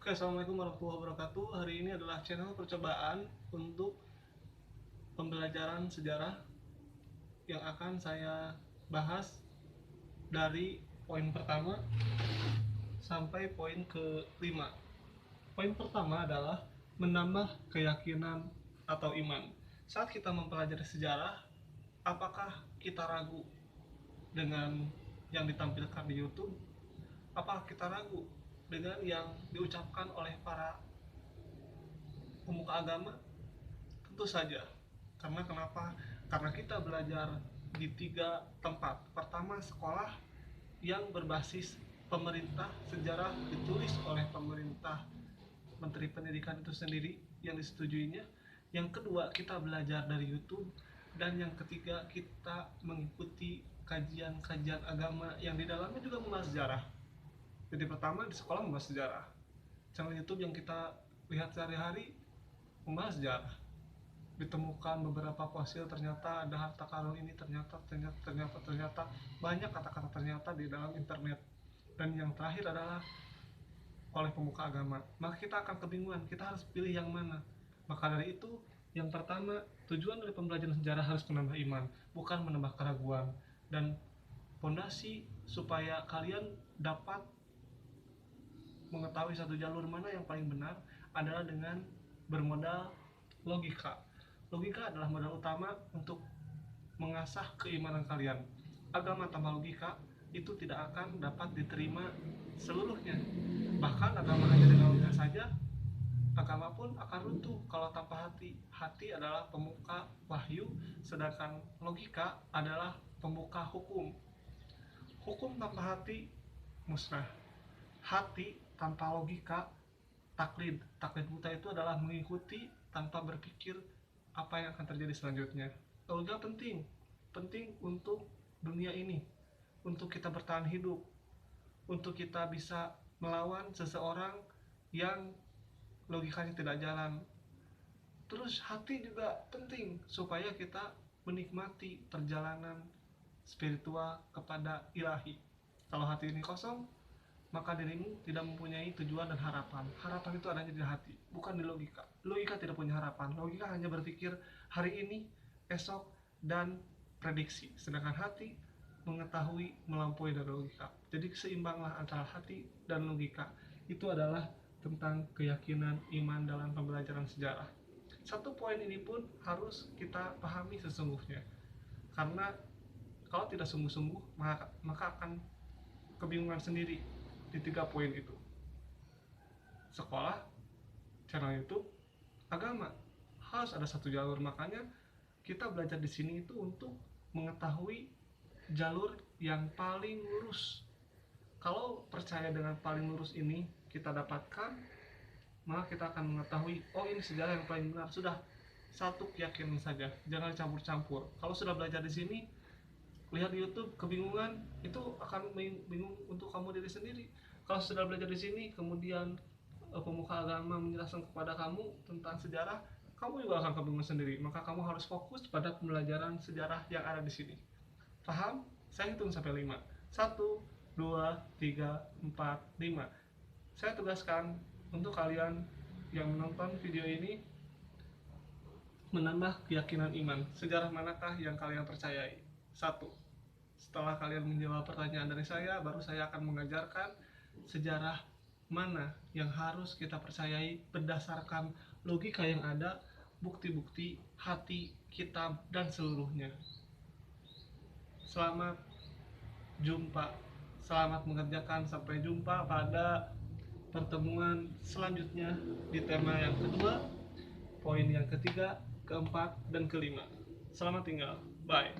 Oke, assalamualaikum warahmatullahi wabarakatuh. Hari ini adalah channel percobaan untuk pembelajaran sejarah yang akan saya bahas dari poin pertama sampai poin ke-5. Poin pertama adalah menambah keyakinan atau iman. Saat kita mempelajari sejarah, apakah kita ragu dengan yang ditampilkan di YouTube? Apakah kita ragu dengan yang diucapkan oleh para pemuka agama? Tentu saja. Karena kenapa? Karena kita belajar di 3 tempat. Pertama, sekolah yang berbasis pemerintah, sejarah ditulis oleh pemerintah, Menteri Pendidikan itu sendiri yang disetujuinya. Yang kedua, kita belajar dari YouTube. Dan yang ketiga, kita mengikuti kajian-kajian agama yang di dalamnya juga membahas sejarah. Jadi pertama, di sekolah membahas sejarah. Channel YouTube yang kita lihat sehari-hari membahas sejarah. Ditemukan beberapa fosil, ternyata ada harta karun ini, ternyata banyak kata-kata ternyata di dalam internet. Dan yang terakhir adalah oleh pemuka agama. Maka kita akan kebingungan, kita harus pilih yang mana. Maka dari itu, yang pertama, tujuan dari pembelajaran sejarah harus menambah iman, bukan menambah keraguan. Dan fondasi supaya kalian dapat mengetahui satu jalur mana yang paling benar adalah dengan bermodal logika. Logika adalah modal utama untuk mengasah keimanan kalian. Agama tanpa logika itu tidak akan dapat diterima seluruhnya. Bahkan agama hanya dengan logika saja, agama pun akan runtuh kalau tanpa hati. Hati adalah pemuka wahyu, sedangkan logika adalah pemuka hukum. Hukum tanpa hati musnah. Hati tanpa logika taklid. Taklid buta itu adalah mengikuti tanpa berpikir apa yang akan terjadi selanjutnya. Logika penting untuk dunia ini, untuk kita bertahan hidup, untuk kita bisa melawan seseorang yang logikanya tidak jalan. Terus hati juga penting supaya kita menikmati perjalanan spiritual kepada ilahi. Kalau hati ini kosong, maka dirimu tidak mempunyai tujuan dan harapan. Harapan itu adanya di hati, bukan di logika. Logika tidak punya harapan. Logika hanya berpikir hari ini, esok, dan prediksi. Sedangkan hati mengetahui melampaui dari logika. Jadi seimbanglah antara hati dan logika. Itu adalah tentang keyakinan iman dalam pembelajaran sejarah. Satu poin ini pun harus kita pahami sesungguhnya. Karena kalau tidak sungguh-sungguh, maka akan kebingungan sendiri di 3 poin itu. Sekolah, channel YouTube, agama. Harus ada satu jalur. Makanya kita belajar di sini itu untuk mengetahui jalur yang paling lurus. Kalau percaya dengan paling lurus ini kita dapatkan, maka kita akan mengetahui, oh ini sejarah yang paling benar. Sudah satu keyakinan saja, jangan campur-campur. Kalau sudah belajar di sini, lihat di YouTube kebingungan, itu akan bingung untuk kamu diri sendiri. Kalau sudah belajar di sini, kemudian pemuka agama menjelaskan kepada kamu tentang sejarah, kamu juga akan kebingungan sendiri. Maka kamu harus fokus pada pembelajaran sejarah yang ada di sini. Paham? Saya hitung sampai 5. 1, 2, 3, 4, 5. Saya tugaskan untuk kalian yang menonton video ini menambah keyakinan iman. Sejarah manakah yang kalian percayai? 1. Setelah kalian menjawab pertanyaan dari saya, baru saya akan mengajarkan sejarah mana yang harus kita percayai berdasarkan logika yang ada, bukti-bukti, hati, kitab, dan seluruhnya. Selamat jumpa, selamat mengerjakan. Sampai jumpa pada pertemuan selanjutnya di tema yang kedua, poin yang ketiga, keempat, dan kelima. Selamat tinggal, bye.